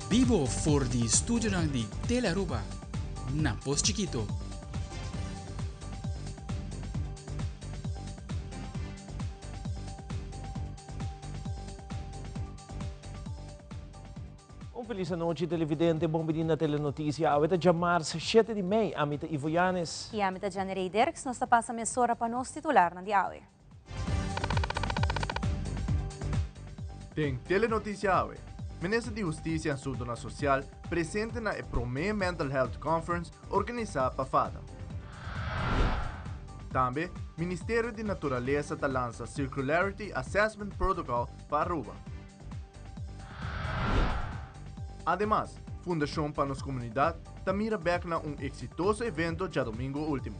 Vivo for di studio ng di Telaruba na Post Chiquito. Feliz noite, televidente. Bom menino na telenotícia. Awita de março, 7 de maio, amita Ivo Yanes. E amita Janerei Derks, nós passa a mesora para nós titular na diawe. Tem telenotícia awe. Ministro de Justiça e Assuntos Social presente na Prome Mental Health Conference organizada para FADA. Também, Ministério de Natureza lança Circularity Assessment Protocol para Aruba. Además, Fundação para Nos Comunidade mira back na exitoso evento já domingo último.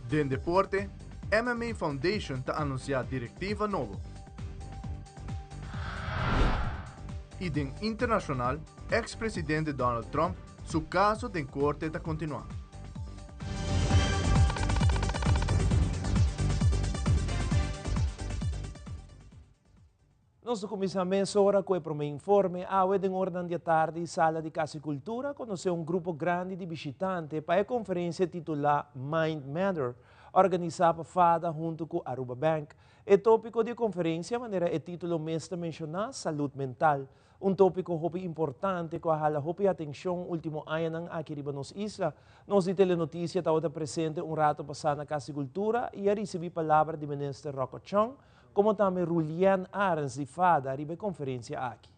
Den deporte, MMA Foundation anuncia diretiva novo. E den internacional, ex-presidente Donald Trump, seu caso den corte continua. Nós começamos agora com o informe. Hoje, em ordem de tarde, Sala de Casa e Cultura conheceu grupo grande de visitantes para a conferência titulada Mind Matter, organizada por FADA junto com Aruba Bank. O tópico de conferência, maneira o título mesmo mencionar, saúde mental. Tópico importante que a atenção último ano aqui na nossa isla. Nós de telenotícia estava presente rato passado na Casa e Cultura e recebi palavra do ministro Rocco Chong, como também Rulian Arens de FADA, arriba conferência aqui.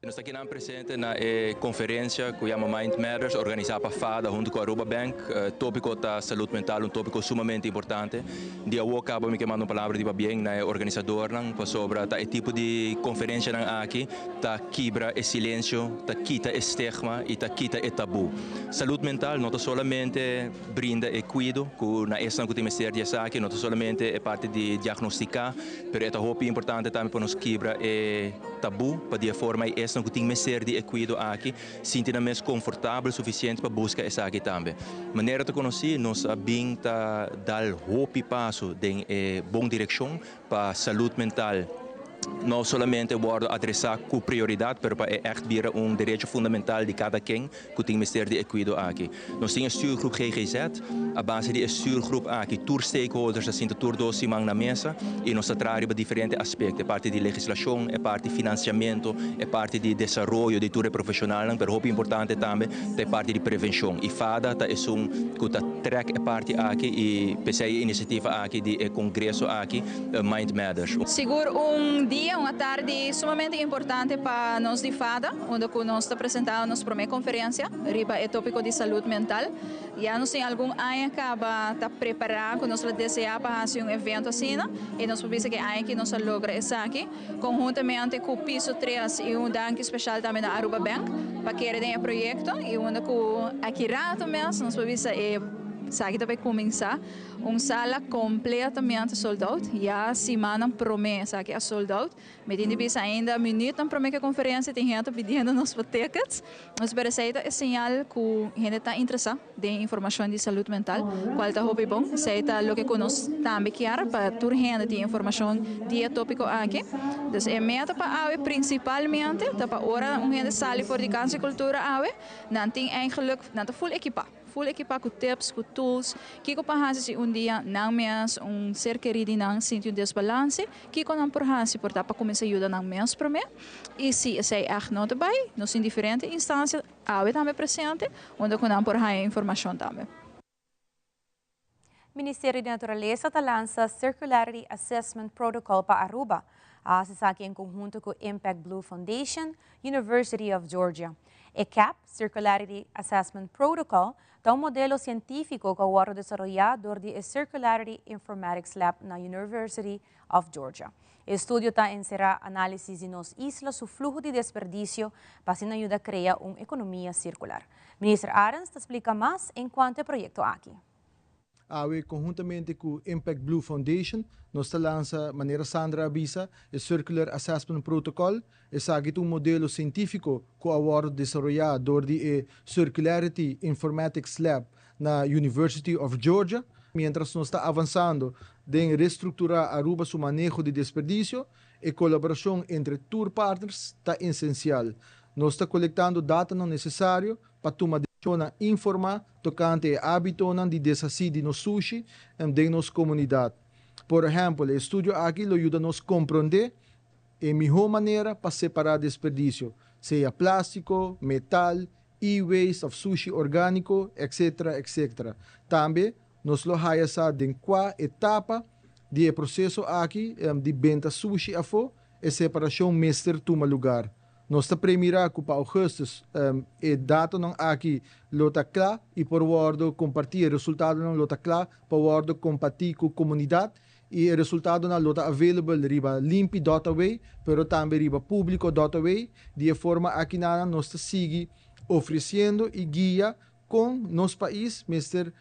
Nós estamos aqui presente na conferência que chama Mind Matters, organizada por FADA junto com a Aruba Bank. O tópico da saúde mental, tópico sumamente importante. Dia hoje acabo me chamando uma palavra de bem na organizador sobre o tipo de conferência aqui, tá quebra o silêncio, tá quita o estigma e tá quita o tabu. Saúde mental não somente brinda e cuido, que na essa que temos ser aqui, não somente é parte de diagnosticar, mas é muito importante também para nos quebra o tabu, para de forma não que tem ser de cuidado aqui, sentir-nos confortável suficiente para buscar essa aqui também. Maneira de conhecer, nós bem dar hope passo em boa direção para a saúde mental. Não somente vou adressar com prioridade, mas é echt weer direito fundamental de cada quem que tem Ministério de Cuidado aqui. Nós temos a stuurgroep GGZ, a base de stuurgroep aqui, tour stakeholders, assim, tour doce na mesa, e nós trabalhamos para diferentes aspectos, parte de legislação, é parte de financiamento, é parte de desenvolvimento de tour profissional, mas é importante também, é parte de prevenção. E FADA é que track é parte aqui e pensei a iniciativa aqui de congresso aqui, Mind Matters. Seguro dia, uma tarde sumamente importante para nós de FADA, onde nós estamos apresentando nossa primeira conferência, riba é tópico de saúde mental. Já nós temos algum ano que está preparado, que nós desejamos para fazer evento assim, e nós podemos que ano que nós logra isso aqui, conjuntamente com o Piso 3 e danke especial também da Aruba Bank, para que o projeto, e onde aqui rato mesmo, nós podemos sabe que vai começar sala completamente sold out. Já semana promessa que é sold out. Me tem de ainda minuto para a conferência tem gente pedindo nos tickets. Mas para isso é sinal que gente está interessada em informação de saúde mental. Qual está hobby bom? Isso é o que nós também queremos para toda gente ter informação de tópico aqui. Então é meta para principalmente para hora gente sale por de casa e cultura não tem eigenlijk não full equipado com tips, com tools, que para fazer dia não mais ser querido não sentir desbalance, que não por fazer para começar a ajudar não mais para mim. E se é echt não também, nós em diferentes instâncias, também presente, onde não por informação também. Ministério da Natureza lança Circularity Assessment Protocol para Aruba. Se aqui em conjunto com Impact Blue Foundation, University of Georgia. ECAP, Circularity Assessment Protocol, é modelo científico que foi desenvolvido por the Circularity Informatics Lab na University of Georgia. O estudo está encerrar análisis de nos islas, su flujo de desperdício, para assim ajudar a criar uma economia circular. Ministro Arens explica mais em quanto ao projeto aqui. Conjuntamente com o Impact Blue Foundation, nós lançamos, de maneira Sandra avisa, o Circular Assessment Protocol, é um modelo científico que foi desenvolvido por the Circularity Informatics Lab na University of Georgia, Mientras nos está avanzando en reestructurar Aruba su manejo de desperdicio, y colaboración entre tour partners está esencial. Nos está colectando dados no necessário para tomar decisão informar tocante ao hábito de desassi de no sushi de nossa comunidade. Por exemplo, o estudo aqui ajuda a nos compreender a melhor maneira para separar desperdício, seja plástico, metal, e-waste of sushi orgânico, etc, etc. Também nos lo haya em qual etapa do processo aqui de venda sushi a fo e separação mestre toma lugar. Nós está premirar que para Augustus e data não aqui lota clá e por wordo compartilhar resultado não lota clá para wordo compartilhar com a comunidade e o resultado não lota available riba limpi.way pero também riba público.way de forma aqui nós está seguir oferecendo e guia com nosso país mestre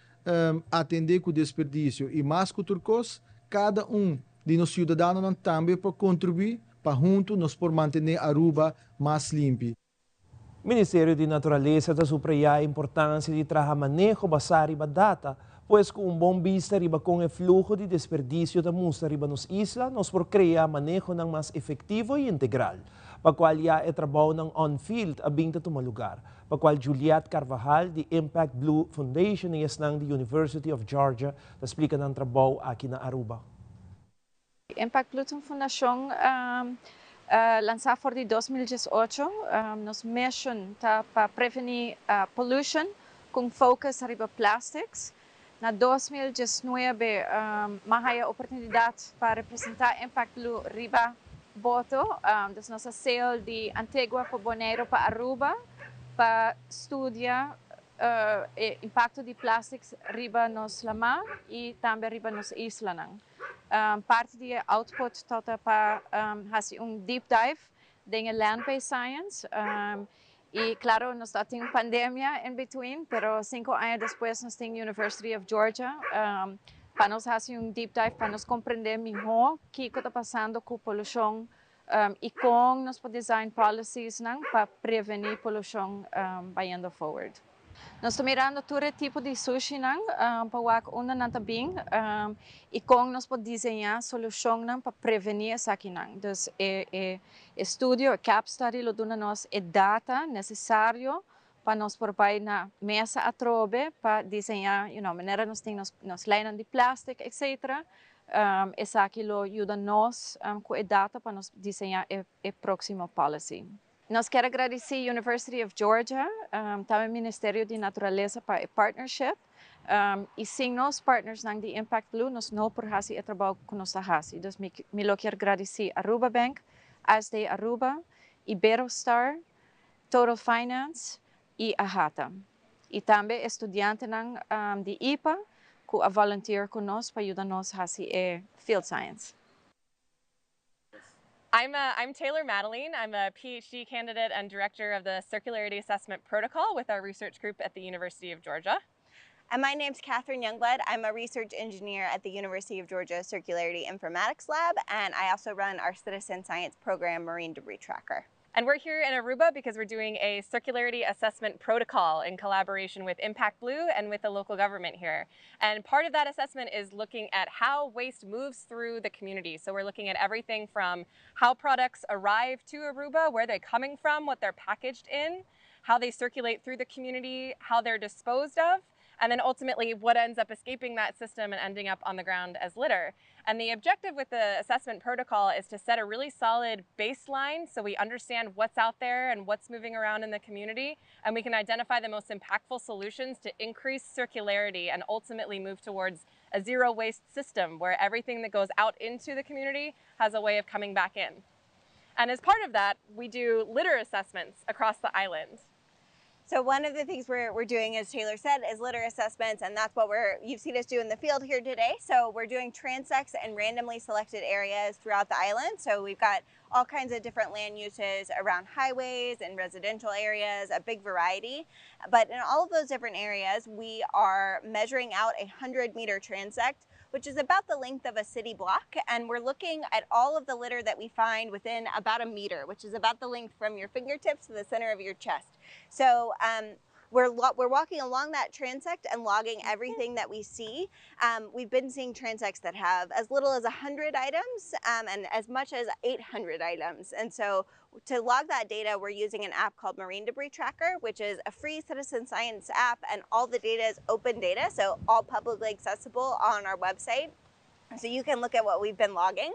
atender com o desperdício e mais que turcos cada de nós cidadãos também para contribuir para juntos nos por manter Aruba mais limpo. O Ministério de Natureza está subrayando a importância de trabalhar manejo basado em data, pois com bom vista riba com o fluxo de desperdício da musta riba nos isla, nós por criar manejo não mais efetivo e integral, para qual já é trabalho ng on-field a binta toma lugar, para qual Juliette Carvajal de Impact Blue Foundation e ng the University of Georgia explica ng trabalho aqui na Aruba. Impact Blue Foundation lançou for de 2018 nos mission para prevenir pollution com foco riba plastics. Na 2019 mahaya oportunidade para representar Impact Blue riba boto das nossa sale de Antigua para Bonaire para Aruba para estudar o impacto de plastics riba nos lama e também riba nos isla nang. Parte do output tota para fazer deep dive em land-based science e claro nós temos pandemia in between, pero 5 anos depois nós temos University of Georgia para nós fazer deep dive para nós compreender melhor o que está passando com a poluição e como nós podemos design policies para prevenir poluição indo forward. Nós estamos mirando todo tipo de sushi para que una nanta bem e como nós podemos desenhar solução para prevenir essa aqui. Então, o estudo, o CAP study, lo dona nós é data necessário para nós provar na mesa a trobe para desenhar, maneira nós temos nos linhas de plástico, etc. Essa aqui lo ajuda nós com a data para nós desenhar a próxima policy. Nós quero agradecer a University of Georgia, também o Ministério de Natureza para a partnership. E sem nós partners de Impact Blue, nós não por fazer o trabalho que nós fazemos. Então, eu quero agradecer a Aruba Bank, ASD Aruba, Iberostar, Total Finance e a Hata. E também estudantes de IPA, que a volunteer conosco para ajudar-nos a fazer field science. I'm Taylor Madeline. I'm a PhD candidate and director of the Circularity Assessment Protocol with our research group at the University of Georgia. And my name's Catherine Youngblood. I'm a research engineer at the University of Georgia Circularity Informatics Lab, and I also run our citizen science program, Marine Debris Tracker. And we're here in Aruba because we're doing a circularity assessment protocol in collaboration with Impact Blue and with the local government here. And part of that assessment is looking at how waste moves through the community. So we're looking at everything from how products arrive to Aruba, where they're coming from, what they're packaged in, how they circulate through the community, how they're disposed of, and then ultimately what ends up escaping that system and ending up on the ground as litter. And the objective with the assessment protocol is to set a really solid baseline so we understand what's out there and what's moving around in the community, and we can identify the most impactful solutions to increase circularity and ultimately move towards a zero waste system where everything that goes out into the community has a way of coming back in. And as part of that, we do litter assessments across the island. So one of the things we're doing, as Taylor said, is litter assessments, and that's what you've seen us do in the field here today. So we're doing transects and randomly selected areas throughout the island. So we've got all kinds of different land uses around highways and residential areas, a big variety. But in all of those different areas, we are measuring out a 100-meter transect, which is about the length of a city block. And we're looking at all of the litter that we find within about a meter, which is about the length from your fingertips to the center of your chest. So we're walking along that transect and logging everything that we see. We've been seeing transects that have as little as 100 items and as much as 800 items. And so to log that data, we're using an app called Marine Debris Tracker, which is a free citizen science app, and all the data is open data, so all publicly accessible on our website. So you can look at what we've been logging,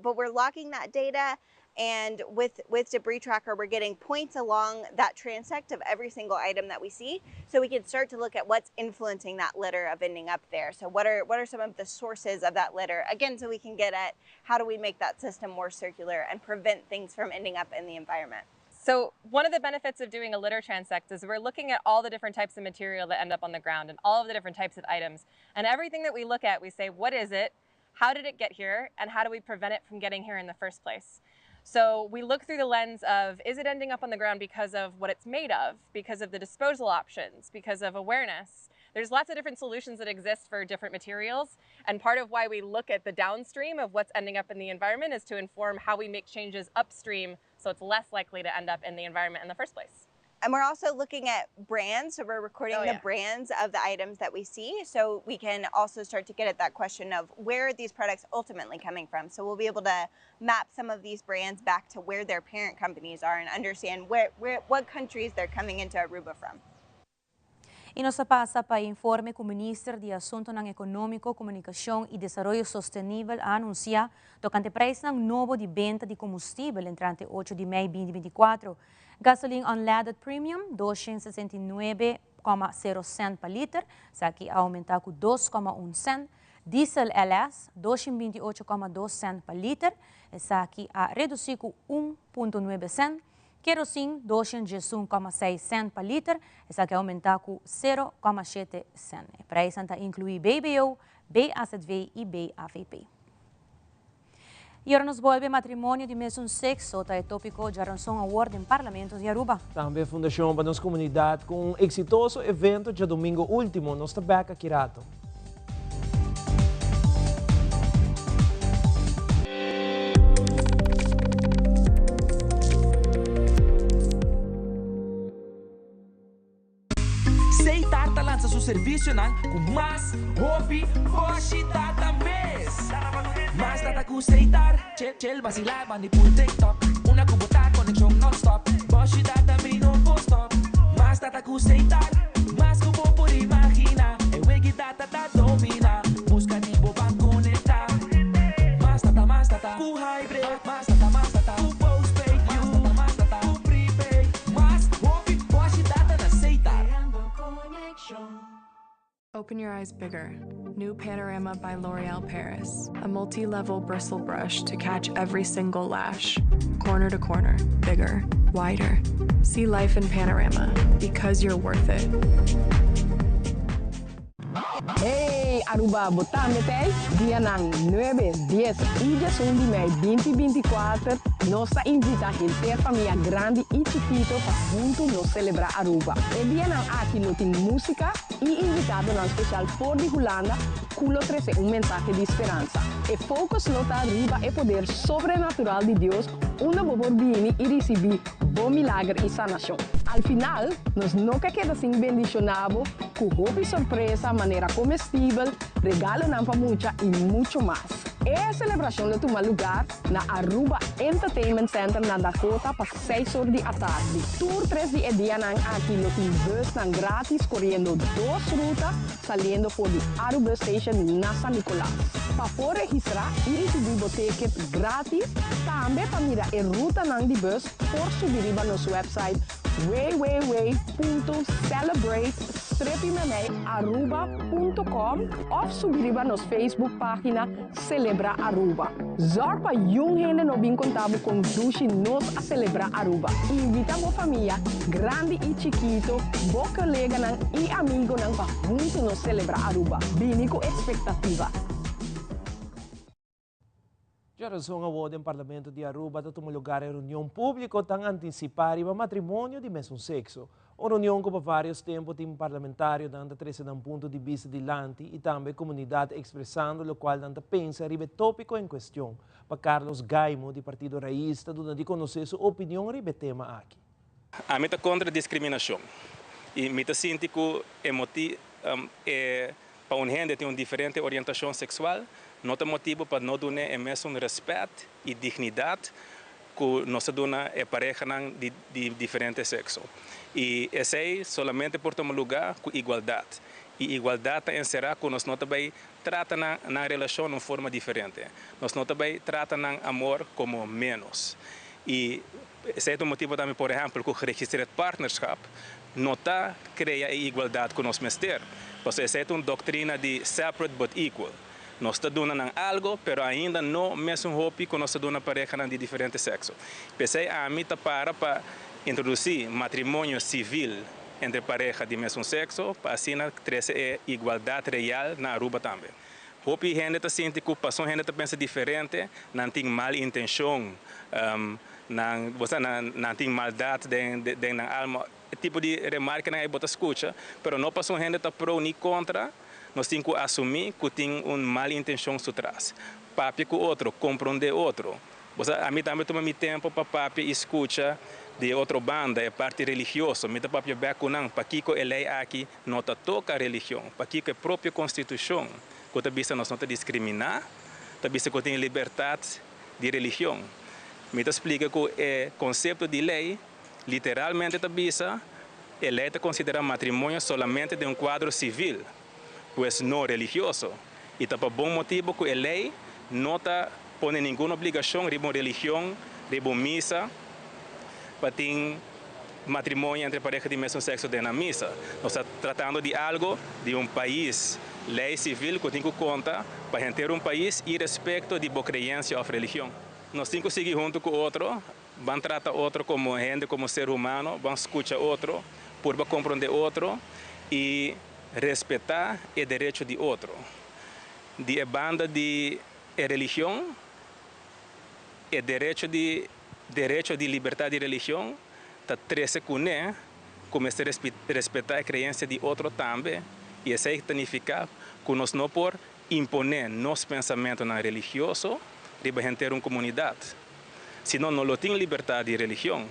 but we're logging that data, and with Debris Tracker, we're getting points along that transect of every single item that we see, so we can start to look at what's influencing that litter of ending up there. So what are some of the sources of that litter? Again, so we can get at how do we make that system more circular and prevent things from ending up in the environment. So one of the benefits of doing a litter transect is we're looking at all the different types of material that end up on the ground and all of the different types of items. And everything that we look at, we say, what is it? How did it get here? And how do we prevent it from getting here in the first place? So we look through the lens of, is it ending up on the ground because of what it's made of, because of the disposal options, because of awareness? There's lots of different solutions that exist for different materials. And part of why we look at the downstream of what's ending up in the environment is to inform how we make changes upstream so it's less likely to end up in the environment in the first place. And we're also looking at brands, so we're recording the brands of the items that we see, so we can also start to get at that question of where are these products ultimately coming from. So we'll be able to map some of these brands back to where their parent companies are and understand what countries they're coming into Aruba from. E nos passa para informe que o Ministro de Assunto Econômico, Comunicação e Desenvolvimento Sustentável anuncia tocante o preço novo de venda de combustível em 38 de maio 2024. Gasoline Unleaded Premium, 269,0 cent per liter, sa que aumenta com 2,1 cent. Diesel LS, 228,2 cent per liter, sa que a reduzir com 1,9 cent. Kerosene, 211,6 cent per liter, essa que aumenta com 0,7 cent. O preço inclui BBO, BAZV e BAVP. E agora nos volve matrimônio de mesmo sexo, é tópico de Aranção Award em Parlamento de Aruba. Também a Fundação para nossa comunidade com um exitoso evento de domingo último, nós está back aqui rato. Seitarta lança seu serviço com mais hobby, hoje data mês. Mas data com Seitar, chel vacilar, manipul TikTok. Una kubota, conexão non-stop. Hoje data me não vou stop. Mas data com Seitar, mas kubo por imagina. E wegi data da domina. Busca tipo para conectar. Mas data, ku hybrid. Mas data, ku postpaid. Mas data, ku prepaid. Mas hobby, hoje data na Seitar. Open your eyes bigger. New Panorama by L'Oreal Paris. A multi-level bristle brush to catch every single lash. Corner to corner, bigger, wider. See life in Panorama, because you're worth it. Hey, Aruba, botame tay. Dia ng 9, 10 y 11 de maio 2024, nossa invita a ter família grande e chiquito para junto nos celebrar Aruba. E dia ng aqui no tem música e invitado na especial for de Holanda, culo trece mensaje de esperança. E focus nota Aruba e poder sobrenatural de Deus, una boborbini e receber bom milagre e sanação. Al final, nos nunca queda sin bendicionado, com hobby surpresa, maneira comestível, regalo na pamucha e muito mais. A celebração toma lugar na Aruba Entertainment Center na Dakota para 6 horas da tarde. Tour 3 de dia aqui no bus grátis, correndo 2 rutas, saindo por the Aruba Station na San Nicolás. Para registrar e receber o ticket grátis, também para mirar a ruta de bus, por subir no nosso website www.celebrate-aruba.com of subir na nossa Facebook página Celebra Aruba. Zorg para jong gente no bem contável com dushi nos a celebrar Aruba. Invita a família, grande e chiquito, bo colega e amigo para junto nos celebrar Aruba. Bini com expectativa. Já razão award em Parlamento de Aruba está tomando lugar em reunião pública tão antecipada para matrimônio de mesmo sexo. Uma reunião com vários tempos tem parlamentário dando três ponto de vista de lante e também comunidade expressando o qual danta pensa ribe tópico em questão. Para Carlos Gaimo, do Partido Raísta, donde conhecer sua opinião ribe tema aqui. A meta contra a discriminação. E me sinto que para uma gente tem uma diferente orientação sexual, não tem motivo para não dar o mesmo respeito e dignidade que nós damos a pareja de diferente sexo. E esse é somente por tomar lugar com igualdade. E igualdade encerra que nós não também tratamos na relação de uma forma diferente. Nós não também tratamos amor como menos. E esse é o motivo também, por exemplo, que o registro de partnership não está criando igualdade com nós mesmos. Porque essa é uma doutrina de separate but equal. Nós estamos dando algo, mas ainda não mesmo hobby que nós estamos dando pareja de diferente sexo. Pensei a mim para introduzir matrimônio civil entre pareja de mesmo sexo, para assim trazer igualdade real na Aruba também. Hobby gente está sente que passou gente pensa diferente, não tem mal intenção, não tem maldade dentro da alma. Tipo de remarca que você escuta, mas não passou gente está pro nem contra. Nós temos que assumir que tem uma má intenção por trás. Papi com outro, compreender outro. A mim também toma tempo para papi escuta de outra banda, é parte religiosa. Me dá papi beco não, para que a lei aqui não toca a religião, para que a própria Constituição, que a vista nós não discriminar, a vista que tem liberdade de religião. Me explica que o conceito de lei, literalmente a vista, a lei considera matrimônio solamente de um quadro civil, pois não religioso. E está por bom motivo que a lei não põe nenhuma obrigação de uma religião, de uma missa, para ter matrimônio entre parejas de mesmo sexo dentro da missa. Nós estamos tratando de algo de um país, lei civil que tem que contar para ter um país e respeito de boa crença ou religião. Nós temos que seguir junto com o outro, vamos tratar outro como gente, como ser humano, vamos escutar outro, por compreender outro e respeitar o direito de outro. De banda de religião, o direito de liberdade de religião, está treze com começar a respeitar a crença de outro também, e isso significa que nós não por imponer nosso pensamento na religioso, para ter uma comunidade. Se não tem liberdade de religião,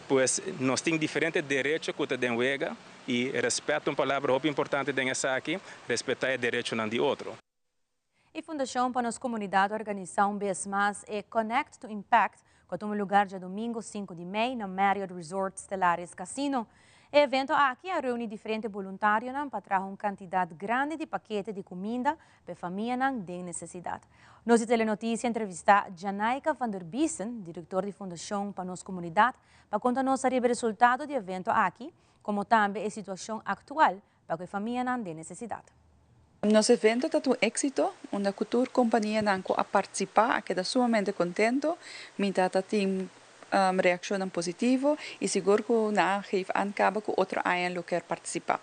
pois nós temos diferentes direitos que temos e respeito uma palavra muito importante dessa aqui, respeitar o direito de outro. A Fundação para a Comunidade organiza vez mais e Connect to Impact, que tem lugar dia domingo 5 de maio na Marriott Resort Stellaris Casino. O evento aqui reúne diferentes voluntários para trazer uma quantidade grande de paquetes de comida para famílias em necessidade. Nossa telenotícia entrevista Janaika van der Biesen, diretor da Fundação para a Comunidade, para contar-nos sobre o resultado do evento aqui, como também a situação atual para a família em necessidade. Nosso evento está um êxito, onde a cultura companhia a participar, queda sumamente contento, mientras tem reação positiva e seguro que na geef aankaba que outro ano quer participar.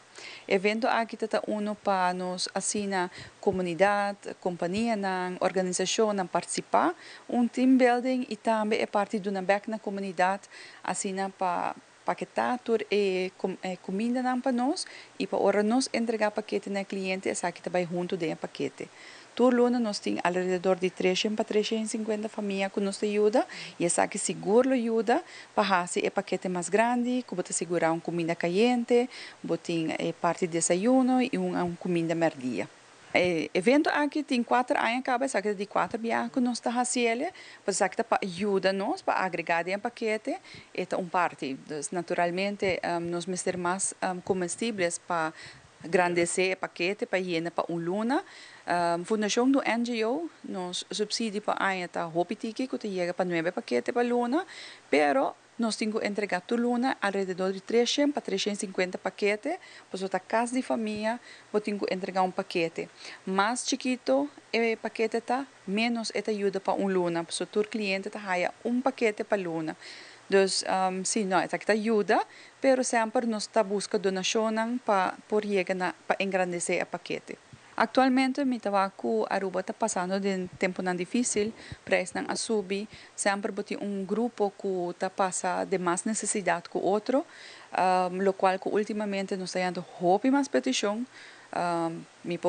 Evento aqui está para nos assina comunidade, companhia, organização participar, team building e também é parte de uma back na comunidade assina para paquetar e comida para nós e para hora nós entregar paquete na cliente essa que está junto de paquete. Todo luna nós temos alrededor de 300 para 350 famílias que nos ajuda e essa que seguro ajuda para fazer o paquete mais grande, que pode segurar uma comida caliente, botar parte de desayuno e uma comida merdia. O evento aqui tem 4 anos, acaba sabe de 4 viagens que nós está fazendo, para ajudar nós para agregar em paquete, é parte. Naturalmente, nós vamos ter mais comestíveis para agrandecer o paquete para ir para luna. Fundação do NGO, nós subsídio para a está hopitiki que chega para 9 paquetes para luna, pero nós temos que entregar toda luna alrededor de 300 para 350 paquetes, para a casa de família, vou ter que entregar um paquete. Mais chiquito o paquete está, menos é ajuda para luna, para o cliente está um paquete para luna. Então, sim, não, essa que ajuda, pero sempre nós está buscando donação para engrandecer o paquete. Atualmente, me tabaco Aruba está passando de um tempo difícil, preço não subir, sempre tem grupo que está passando de mais necessidade que o outro, lo qual que ultimamente nós está tendo mais petição, me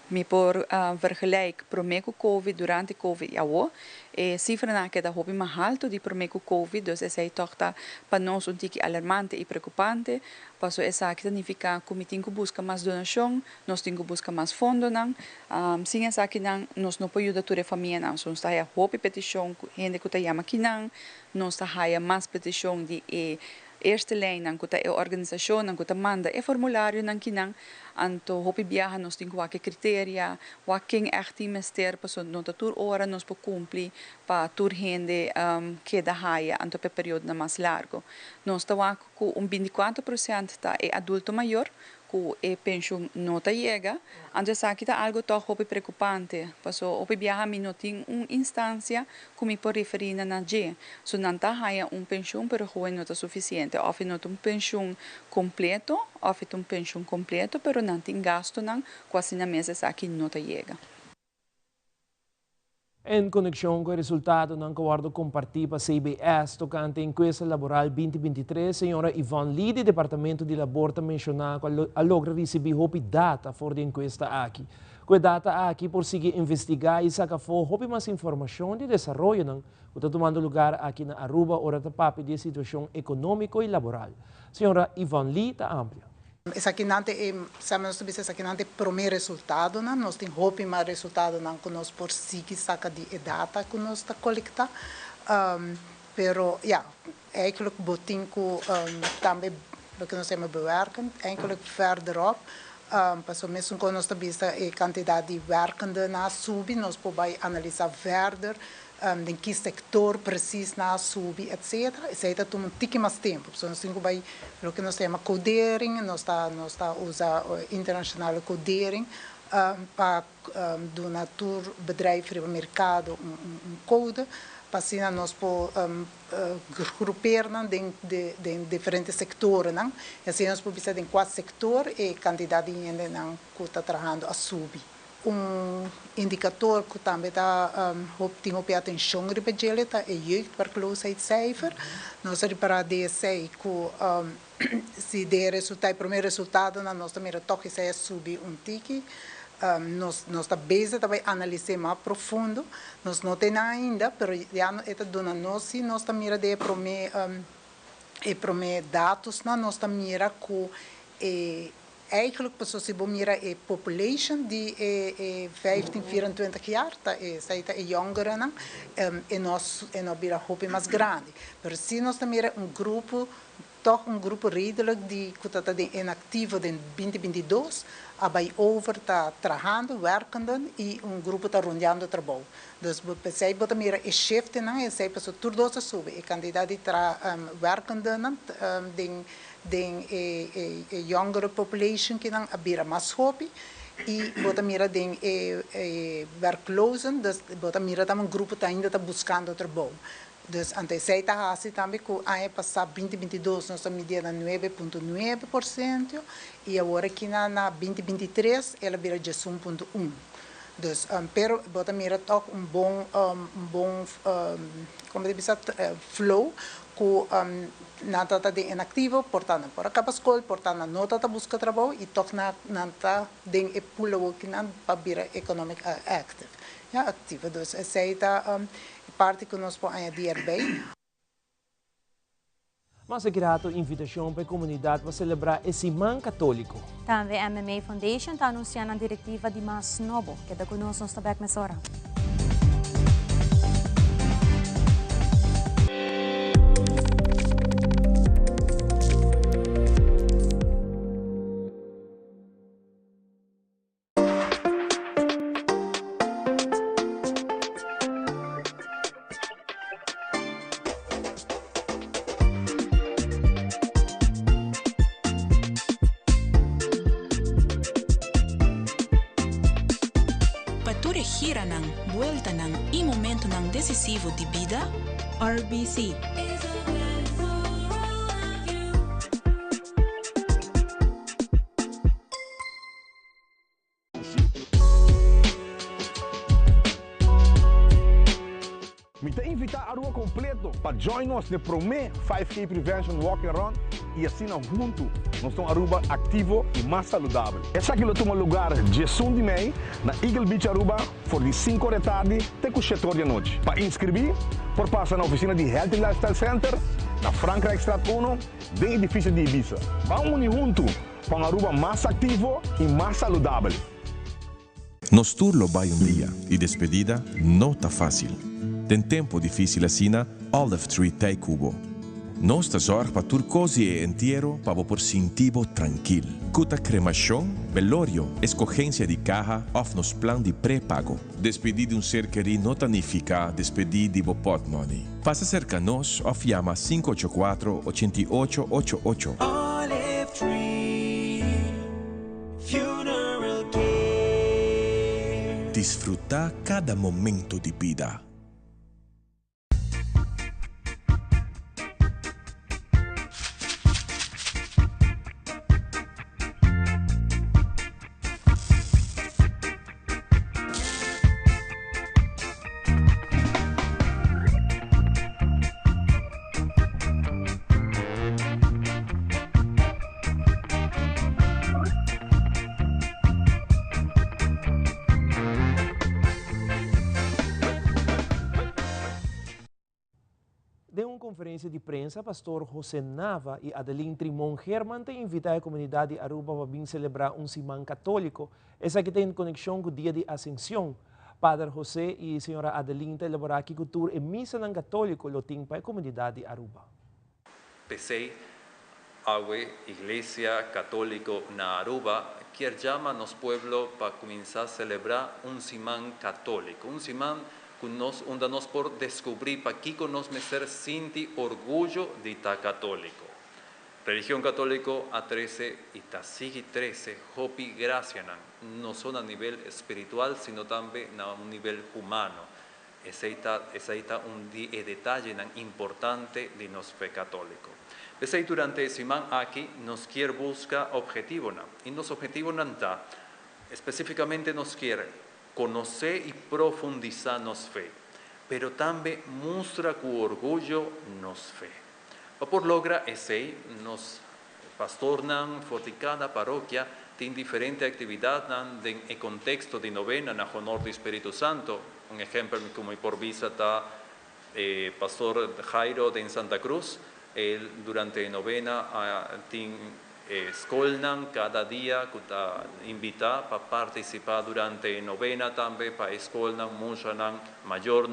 Me por vergelijk promeco COVID durante COVID yawo cifra na que da hobby mais alto de promeco COVID, dus essa aí toca para nós tique alarmante e preocupante, passo essa que significa que tem que buscar mais donação, nós temos que buscar mais fundo não, sim essa que nós não podemos ajudar a família não, nós está aí hobby petição, gente que tá chama aqui não, nós está aí mais petição de eerste lijn nang kuta organisasyon nang kuta manda formulário nang kinang anto hopi biyahan nos ting wake kriteria waking echt mester paso no tur ora nos po cumpli pa tur hende que da haya anto pe período na mais largo nos ta wako ku 24% ta adulto maior ku pension nota llega ando esa kita algo to hopi preocupante paso hopi biyaha minoting instancia kumi por referir na je so nanta haya pension pero joven nota suficiente of nota pension completo of pension completo pero não tem gasto não quase na mesa aqui nota chega. Em conexão com o resultado ng acordo compartido para CBS tocante a encuesta laboral 2023, senhora Yvonne Lee, do Departamento de Labor, mencionou que a logra receber data for de encuesta aqui. Com a data aqui, por seguir investigar e sacar fora mais informação de desenvolvimento que está tomando lugar aqui na Aruba, ora da papi de situação econômica e laboral. Senhora Yvonne Lee, está ampla. Essa aqui não tem, sabemos que essa aqui não tem primeiro resultado, não, nós temos hope mais resultado não que nós por seguir saca de data que nós está colecta, pero ja, eigenlijk botinco também o que nós temos bewerken, eigenlijk verderop, passo mesmo quando nós temos a quantidade de werkende na subi, nós podemos analisar verder. Em que sector precisa na subir, etc. Isso aí está tomando um tique mais tempo. Então, nós temos o que nós chamamos codering, nós está usando internacional codering para do natur bedrijf para o mercado code, para assim nós podemos grupar em diferentes setores, não? E assim nós podemos ver em qual setor e quantidade de gente que está trabalhando a subir. Indicador que também tem atenção para ele é o jeugdwerkloosheidscijfer. Nós para DSI que se der resultado, primeiro resultado, nós também toque se subir tique. Nós está bem também analisar mais profundo. Nós não tem ainda, mas já está dando nós também de prometer dados, nós também que eigenlijk se we mira a population die 15-24 jaar, zij jongeren en nós bira hope mais grande. Mas se nós mira grupo, toch grupo redelijk die que de inactivo de 2022, abai over está trabalhando, werkende e grupo está rondando trabalho. Dus zij bota mira a shift na, zij passo tudo a sube, e quantidade de werkende den jongere population que não abira mais hobby e bota mira den werklozen, dus bota mira também grupo tá ainda tá buscando trabalho. Dus ante zij tá assim também que ano passado 2022 nós medida 9,9% e agora aqui na 2023 ela vira 1,1%. Dus pero bota mira toch bom como diz flow que nada de inactivo, portanto, por acá para escola, portanto, não está busca trabalho e toca na de pula que não para vir economic active, ja activa. Dus essa é a parte que nós podemos añadir bem. Mas é grato invitação para a comunidade para celebrar esse Semana Católico. Também a MMA Foundation está anunciando a diretiva de mais novo, que está conosco nesta back mesora. gira ng, vuelta ng, e momento ng decisivo de vida, RBC. Me te invitar a rua completo para join us no Promé 5K Prevention Walk and Run e assim junto nós estamos Aruba ativo e mais saudável. Esse aqui toma lugar dia 1 de maio na Eagle Beach Aruba por de 5 da tarde até 7 da noite. Para inscrever, por passar na oficina de Health and Lifestyle Center na Frankrijk-straat 1, bem edifício de Ibiza. Vamos unir junto para um Aruba mais ativo e mais saudável. Nos turlo vai dia e despedida não tá fácil. Tem tempo difícil assim, Olive Tree Tay Cubo. Nós ta zorg pa tur cosi e entierro pa por sintivo tranquil. Cuta cremação, velorio, escogencia de caja of nos plan de pré-pago. Despedir de ser querido não significa despedir de pot money. Passa cerca nos of llama 584-8888. Olive Tree Funeral Care. Disfruta cada momento de vida. Conferência de prensa, pastor José Nava e Adeline Trimon Herman te invitaram a comunidade de Aruba para celebrar Simão Católico. Essa aqui tem conexão com o dia de Ascensión. Padre José e senhora Adeline te elaborar aqui cultura e missa ng católico lo tem para a comunidade de Aruba. Pesei, awe Iglesia Católico na Aruba, quer chama nos pueblo para começar a celebrar Simão Católico. Simão onde nós por descobrir para que nos meser sinti orgulho de estar católico. Religião católica a 13 e ta sigue 13, hopi gracia não só a nível espiritual, sino também a nível humano. Esse é detalhe importante de nossa fé católica. Esse durante esse ano aqui nos quer buscar objetivo, e nosso objetivo não está, especificamente nos quer conhecer e profundizar nossa fé, pero também mostra com orgulho nossa fé. Para lograr esse, nos pastor de cada paróquia tem diferentes atividades no contexto de novena na honor do Espírito Santo. Exemplo como por vista está pastor Jairo de Santa Cruz, ele durante a novena tem escola cada dia que está invitado para participar durante a novena também para a escola, mucha maior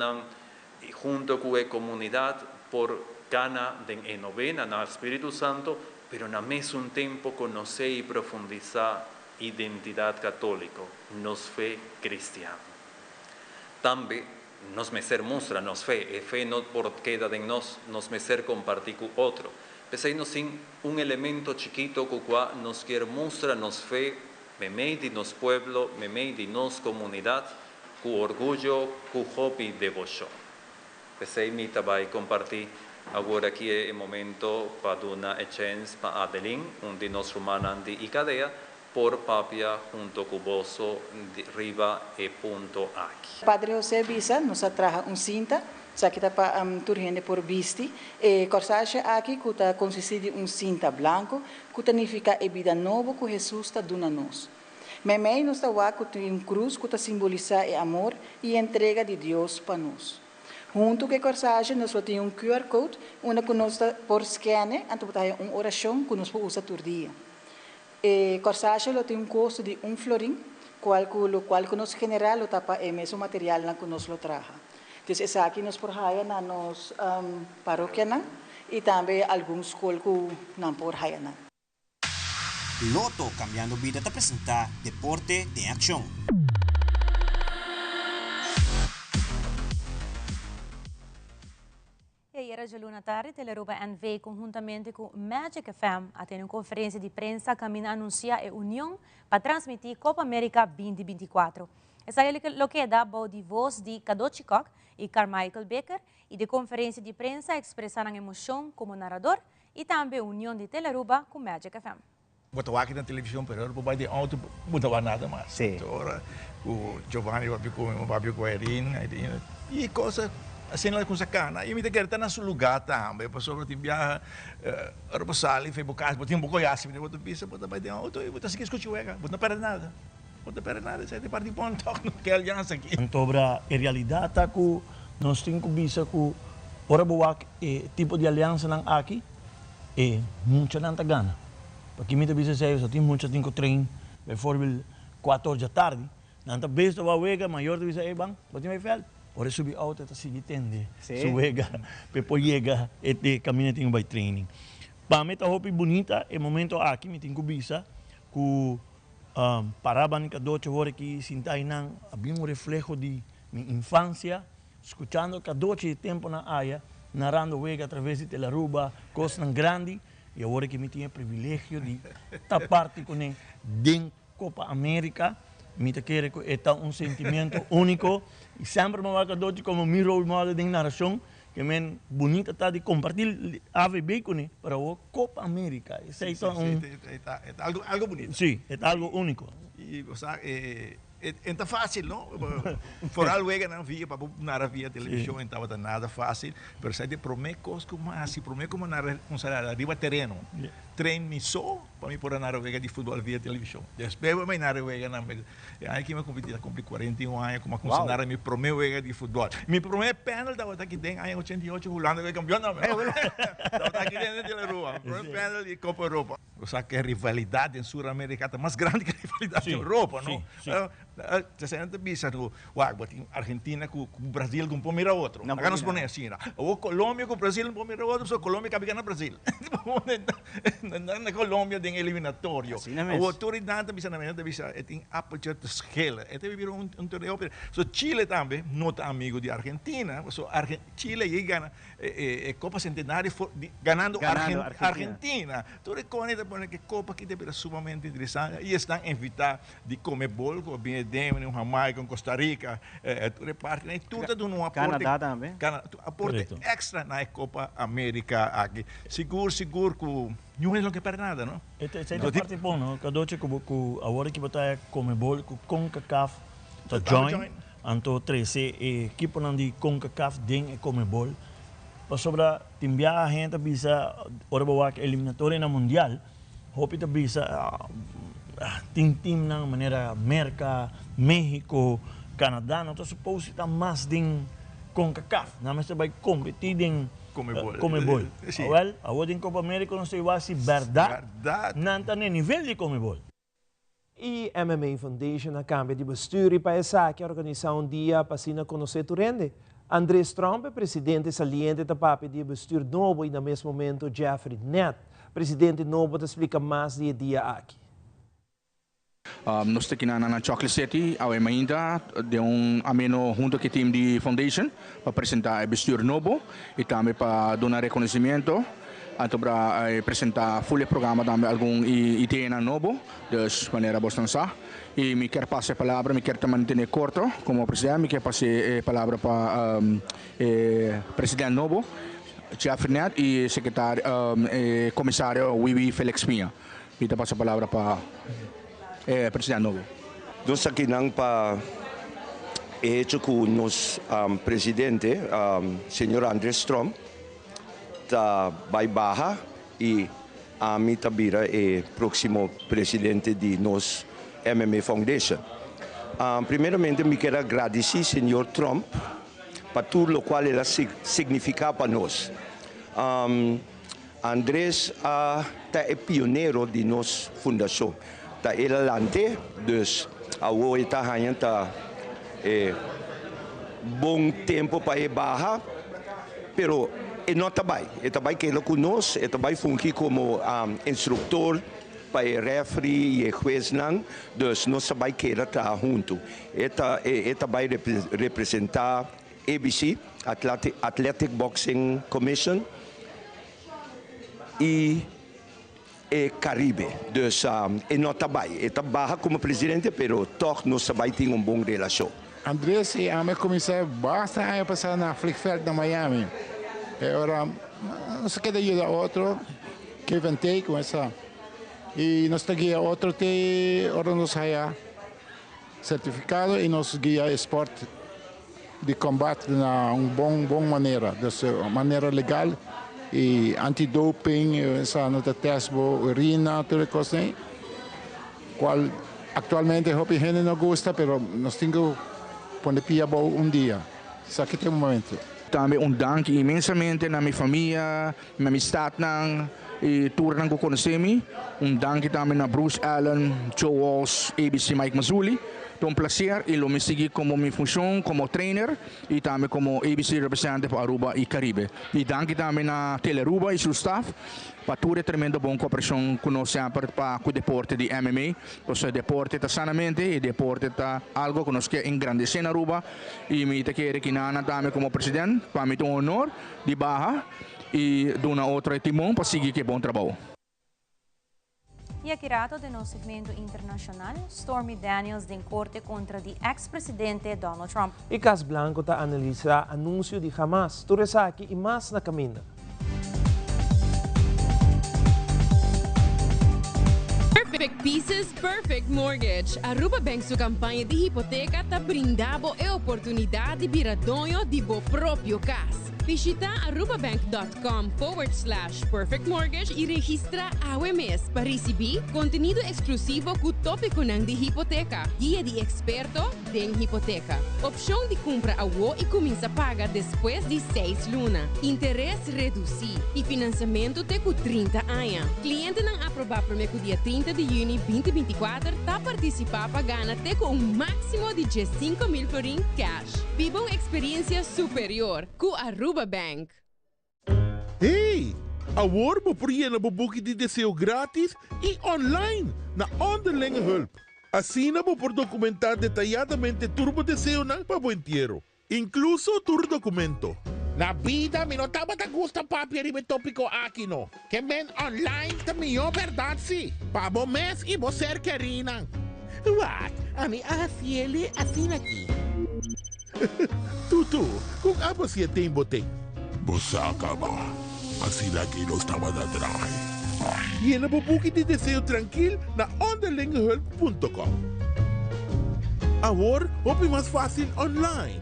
e junto com a comunidade por gana de novena no Espírito Santo, pero na mesmo tempo conhecer e profundizar a identidade católica, nossa fé cristã. Também nos meser mostra nossa fé, e fé não por queda de nós, nos meser compartir com outro. Pensamos em elemento chiquito que nos quer mostrar nossa fé, me meio de nosso pueblo, me meio de nossa comunidade, com orgulho, com hope e devoção. Pensamos que vai compartir agora aqui é o momento para dar a chance para Adeline, de nós romanos de Icadeia, por papia junto com o bolso de riba e ponto aqui. Padre José Bisa nos traja cinta. Sa kita pa turhende por visti e corsage aqui que consiste de cinta branco que significa a vida nova que Jesus está dando a nós. Memei nos tawa que cruz que simboliza o amor e entrega de Deus para nós. Junto com a corsage nós temos QR code onde que nós por scanner anto botar oração que nós usa todo dia. E corsage tem custo de $1, qual que nos general lo tapa o mesmo material na que nós lo traja. Então, essa aqui nos porraia na nos paróquia e também alguns escolas que não porraia. Loto Cambiando Vida te apresenta Deporte de Acción. E ieri a luna tarde, Teleruba NV conjuntamente com Magic FM a ter uma conferência de prensa que anuncia a união para transmitir Copa América 2024. Essa é o que dá de voz de Kadochikok e Carmichael Becker e de conferência de prensa expressaram emoção como narrador e também a união de Teleruba com Magic FM. Botou aqui na televisão, pero não vai ter auto, não vai nada mais. Sim. Agora o Giovanni vai com a Erin e coisa assim ela com sacana, e me quer estar na seu lugar também, para sobre te viajar, para passar e fez bocas, botar um pouco de aço, botar pista, botar para dentro, auto, botar se que escute o ega, botar não perde nada. Botar perde nada, você tem parte de ponto, não quer aliança aqui. Então, a realidade tá que nós temos que bisa que ora boa tipo de aliança não aqui, e muito não tá gana. Porque me bisa sei, só tem muito tem que trein, por exemplo, 4 horas da tarde, não tá besta vai wega, maior do bisa é bang, botar mais fel. Ora subir auto tá seguir tende, suega, pepo chega, e caminha tem vai training. Para mim tá roupa bonita, é momento aqui me tem que bisa que paraban que 12 horas que sintai nang había un reflejo de mi infancia, escuchando que 12 tiempo na área, narrando wega a través de la Aruba, cosas grandes, y ahora que me tiene el privilegio de estar parte con él en Copa América, me quiere que está un sentimiento único, y siempre me va a quedar como mi role model de narración, que me bonita está de compartir AVB con él, para la Copa América. Es algo bonito. Sí, es algo único. Y, o sea, está fácil, ¿no? Por algo que no via para na via televisão, não estava nada fácil, mas sai de prometer coisas como assim, prometer como na arriba terreno. Treino só para mim por na vega de futebol via televisão. Depois eu na vega na aí que me competi, cumpri 41 anos como funcionário me prometer vega de futebol. Me prometer penal da aqui tem aí 88 Holanda que é campeão não. Da aqui dentro da rua. Prometer penal de Copa Europa. O sea que a rivalidade em Sul-América é mais grande que a rivalidade em Europa, não? Você não bisa no Argentina com o Brasil com o primeiro outro. Agora nos põe assim, ou Colômbia com o Brasil com o primeiro outro, só Colômbia que fica no Brasil. Na Colômbia tem eliminatório. A autoridade bisa na mente bisa tem apertura de escala. Este viviram um torneio. So Chile também não é amigo de Argentina. So Chile chega Copa Centenário ganhando Argentina. Tudo reconhece que Copa aqui é sumamente interessante e estão invitados de comer bolo com Demi, Jamaica, Costa Rica, tudo parte, né? Tudo dando um aporte. Canadá também. Aporte extra na Copa América aqui. Seguro que não é lo que perde nada, não? Essa é a parte boa, não? Cada que agora que botar Comebol, com CONCACAF, tá join, então 13 equipe de CONCACAF den Comebol. Para sobra timbiar a gente bisa ora boa eliminatória na mundial, hope ta bisa tim na maneira América, México, Canadá, não tá suposto estar mais em CONCACAF, não mas vai competir em Comebol. Well, agora em Copa América não sei se verdade, não está no nível de Comebol. E MMA Foundation, a Câmara de Bestuur e Paisaki, organizou dia para conhecer o rende. Andrés Trump, presidente saliente da PAP de Bestuur Novo, e no mesmo momento Jeffrey Net, presidente Novo, te explica mais de dia aqui. Nós aqui na Chocolate City, ainda de ameno junto com o time de Foundation para apresentar o Bestuur Novo e também para dar reconhecimento. Então, para apresentar o programa também algum ideia novo, de maneira bastante. E me quero passar a palavra, me quero manter curto como presidente, me quero passar a palavra para o presidente novo, Jeffrey Net, e secretário, comissário Wiwi Felix Pinha. E te passo a palavra para o presidente novo. Nós aqui não para hecho com o nosso presidente, senhor Andrés Trump, tá vai barra e a mim tabira é próximo presidente de nós MMA Foundation. Primeiramente, me quero agradecer, senhor Trump, para tudo o qual ele significa para nós. Andrés é pioneiro de nossa fundação. Tá ele lante, dus agora está ganhando bom tempo para ir barra, pero ele não está bem. Ele está bem que ele conosco, ele está bem funcionando como instrutor, para o referee e o juiz não, dus nós também queremos estar juntos. Ele também representar ABC, Athletic Boxing Commission, e Caribe. Dus ele não está bem. Ele trabalha como presidente, mas toch nós também temos boa relação. Andrés e a minha comissão basta anos passar na Flickfeld na Miami. Agora, não se queda ajudar outro, que vem com essa. E nós temos outro que agora nos haya certificado e nos guia esporte de combate de uma boa maneira, de maneira legal e antidoping, essa nota teste urina, tudo coisa assim, qual atualmente a gente não gosta, mas nós temos que pôr pia dia. Isso aqui tem momento. Também dank imensamente na minha família, na amistad ng tour ng kukonocemi. Dank também na Bruce Allen, Joe Walsh, ABC Mike Mazzulli. É um prazer e eu me segui como minha função como trainer e também como ABC representante para Aruba e Caribe. E dank também na Telearuba e seu staff. Para tudo é tremendo bom cooperação conosco para o deporte de MMA. Então, o deporte está sanamente e o deporte está algo que nos quer engrandecer na Aruba. E me quero que nada também como presidente, para mim é um honor de barra e de uma outra timão para seguir que bom trabalho. E aqui rato de nosso segmento internacional, Stormy Daniels em corte contra o ex-presidente Donald Trump. E Cas Blanco está analisar anúncio de Hamas, Turesaki e mais na caminho. Perfect Pieces, Perfect Mortgage. Aruba Bank sua campanha de hipoteca está brindando a oportunidade de virar dono de seu próprio casa. Visita arubabank.com/perfect mortgage e registra AWMS para receber conteúdo exclusivo com o tópico de hipoteca, guia de experto de hipoteca, opção de compra a WO e começa a pagar depois de 6 lunas, interesse reduzido e financiamento até com 30 anos. Cliente não aprovar primeiro dia 30 de junho 2024 está participar para ganhar até com máximo de 15,000 florin cash. Viva uma experiência superior com Aruba Bank. Hey! Award mo por yan na bubuki de deseo gratis e online na Onderlinge Hulp. Assina mo por documentar detalladamente turbo deseo ng pabuentiero. Incluso tur documento. Na vida, mi notaba ta gusta papi arriba tópico aquí no. Que men online ta mio verdad si. Pabo mes y bo ser querinan. What? Ami asiele asin aquí. Tutu, kung abo siya ting boteng. Bosaka ba? Así aquí no estaba de atrás. Y en la bubuki de deseo tranquil na onderlingehelp.com. Ahora, opi más fácil online.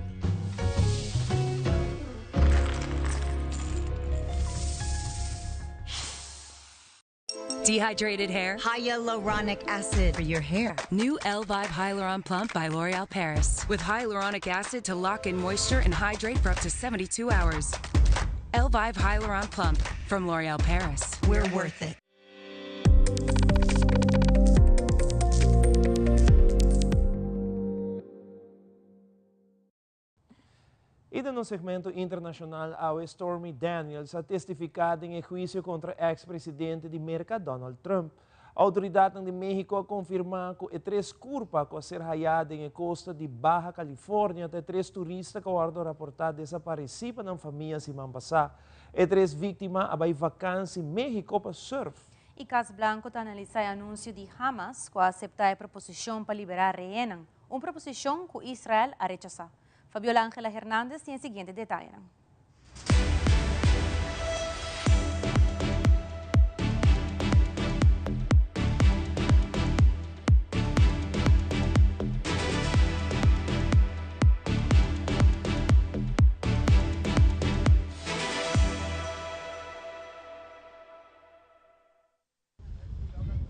Dehydrated hair? Hyaluronic acid for your hair. New Elvive Hyaluron Plump by L'Oreal Paris. With hyaluronic acid to lock in moisture and hydrate for up to 72 hours. Elvive Hyaluron Plump from L'Oreal Paris. We're worth it. E no segmento internacional, a Stormy Daniels ha testificado em juízo contra o ex-presidente de América, Donald Trump. A autoridade de México ha confirmado que 3 culpas a ser halladas na costa de Baja Califórnia de 3 turistas que foram reportados desaparecidos na família semana passada. E 3 vítimas havem vacância em México para surf. E Cas Blanco analisa o anúncio de Hamas que aceitar a proposição para liberar rehenes, uma proposição que Israel ha rechazado. Fabiola Ángela Hernández tem o seguinte detalhe.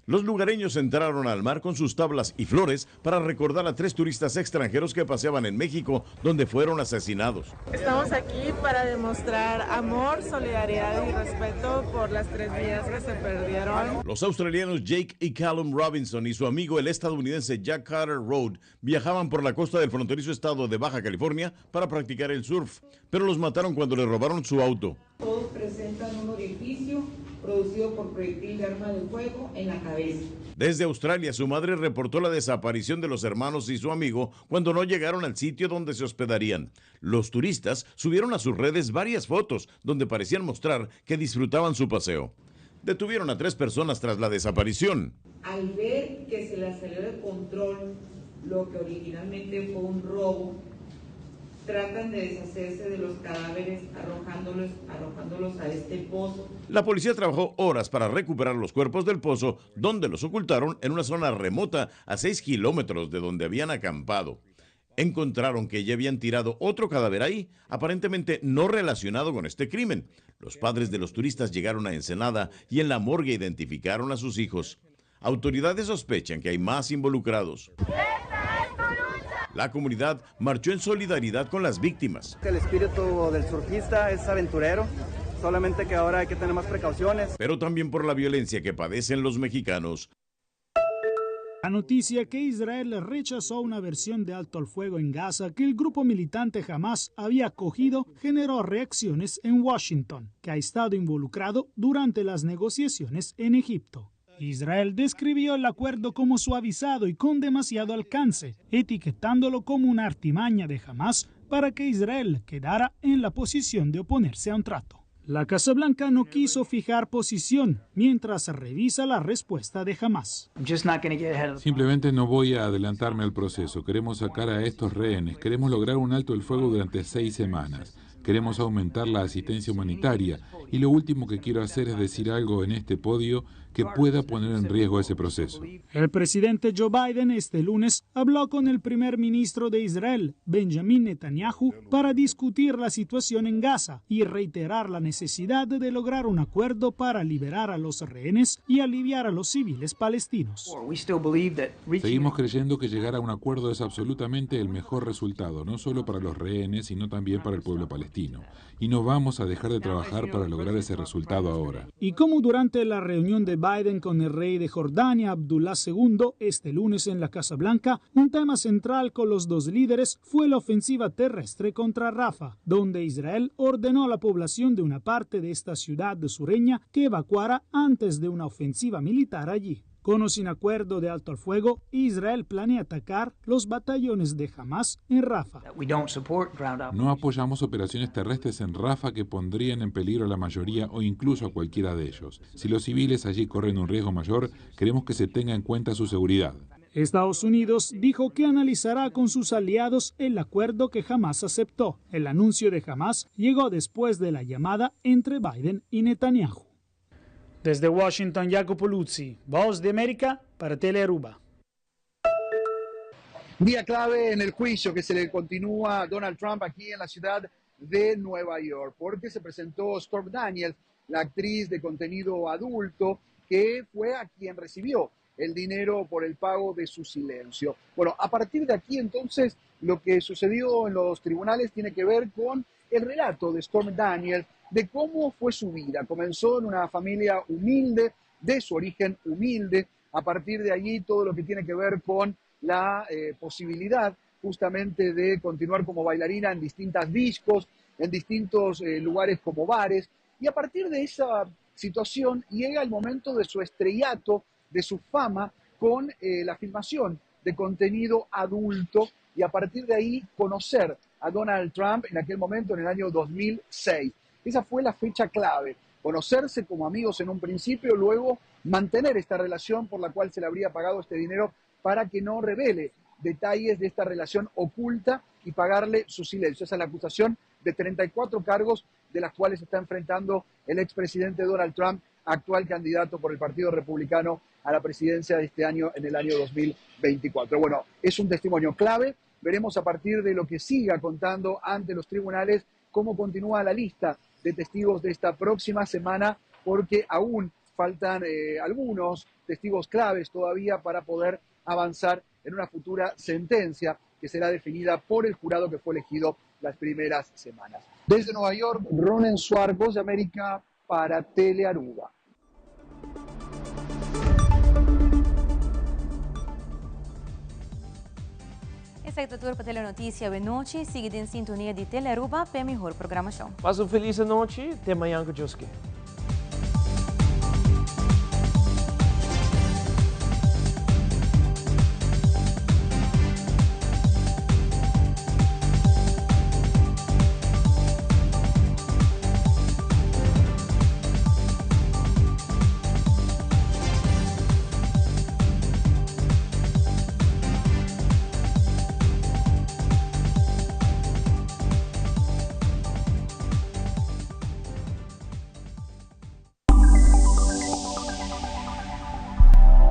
Los lugareños entraron al mar con sus tablas y flores para recordar a 3 turistas extranjeros que paseaban en México, donde fueron asesinados. Estamos aquí para demostrar amor, solidaridad y respeto por las 3 vidas que se perdieron. Los australianos Jake y Callum Robinson y su amigo el estadounidense Jack Carter Road viajaban por la costa del fronterizo estado de Baja California para practicar el surf, pero los mataron cuando le robaron su auto. Todos presentan un orificio producido por proyectil de arma de fuego en la cabeza. Desde Australia, su madre reportó la desaparición de los hermanos y su amigo cuando no llegaron al sitio donde se hospedarían. Los turistas subieron a sus redes varias fotos donde parecían mostrar que disfrutaban su paseo. Detuvieron a 3 personas tras la desaparición. Al ver que se les salió de control lo que originalmente fue un robo, tratan de deshacerse de los cadáveres arrojándolos a este pozo. La policía trabajó horas para recuperar los cuerpos del pozo, donde los ocultaron en una zona remota a 6 kilómetros de donde habían acampado. Encontraron que ya habían tirado otro cadáver ahí, aparentemente no relacionado con este crimen. Los padres de los turistas llegaron a Ensenada y en la morgue identificaron a sus hijos. Autoridades sospechan que hay más involucrados. La comunidad marchó en solidaridad con las víctimas. El espíritu del surfista es aventurero, solamente que ahora hay que tener más precauciones. Pero también por la violencia que padecen los mexicanos. La noticia que Israel rechazó una versión de alto al fuego en Gaza que el grupo militante Hamas había acogido generó reacciones en Washington, que ha estado involucrado durante las negociaciones en Egipto. Israel describió el acuerdo como suavizado y con demasiado alcance, etiquetándolo como una artimaña de Hamas para que Israel quedara en la posición de oponerse a un trato. La Casa Blanca no quiso fijar posición mientras revisa la respuesta de Hamas. Simplemente no voy a adelantarme al proceso. Queremos sacar a estos rehenes. Queremos lograr un alto el fuego durante 6 semanas. Queremos aumentar la asistencia humanitaria. Y lo último que quiero hacer es decir algo en este podio que pueda poner en riesgo ese proceso. El presidente Joe Biden este lunes habló con el primer ministro de Israel, Benjamin Netanyahu, para discutir la situación en Gaza y reiterar la necesidad de lograr un acuerdo para liberar a los rehenes y aliviar a los civiles palestinos. Seguimos creyendo que llegar a un acuerdo es absolutamente el mejor resultado, no solo para los rehenes, sino también para el pueblo palestino. Y no vamos a dejar de trabajar para lograr ese resultado ahora. Y como durante la reunión de Biden con el rey de Jordania, Abdullah II, este lunes en la Casa Blanca, un tema central con los dos líderes fue la ofensiva terrestre contra Rafah, donde Israel ordenó a la población de una parte de esta ciudad sureña que evacuara antes de una ofensiva militar allí. Con o sin acuerdo de alto al fuego, Israel planea atacar los batallones de Hamas en Rafah. No apoyamos operaciones terrestres en Rafah que pondrían en peligro a la mayoría o incluso a cualquiera de ellos. Si los civiles allí corren un riesgo mayor, queremos que se tenga en cuenta su seguridad. Estados Unidos dijo que analizará con sus aliados el acuerdo que Hamas aceptó. El anuncio de Hamas llegó después de la llamada entre Biden y Netanyahu. Desde Washington, Jacopo Luzzi, Voz de América para Telearuba. Día clave en el juicio que se le continúa a Donald Trump aquí en la ciudad de Nueva York, porque se presentó Stormy Daniels, la actriz de contenido adulto, que fue a quien recibió el dinero por el pago de su silencio. Bueno, a partir de aquí entonces lo que sucedió en los tribunales tiene que ver con el relato de Stormy Daniels, de cómo fue su vida. Comenzó en una familia humilde, de su origen humilde. A partir de allí, todo lo que tiene que ver con la posibilidad justamente de continuar como bailarina en distintas discos, en distintos lugares como bares. Y a partir de esa situación llega el momento de su estrellato, de su fama con la filmación de contenido adulto y a partir de ahí conocer a Donald Trump en aquel momento, en el año 2006. Esa fue la fecha clave, conocerse como amigos en un principio, luego mantener esta relación por la cual se le habría pagado este dinero para que no revele detalles de esta relación oculta y pagarle su silencio. Esa es la acusación de 34 cargos de las cuales está enfrentando el expresidente Donald Trump, actual candidato por el Partido Republicano a la presidencia de este año, en el año 2024. Bueno, es un testimonio clave. Veremos a partir de lo que siga contando ante los tribunales cómo continúa la lista de testigos de esta próxima semana, porque aún faltan algunos testigos claves todavía para poder avanzar en una futura sentencia que será definida por el jurado que fue elegido las primeras semanas. Desde Nueva York, Ronen Suárez, Voz de América para Telearuba. Essa é a tudo para a Telenotícia de noite. Siga em sintonia de Telearuba para a melhor programação. Passa uma feliz noite. Até amanhã com Deus quer.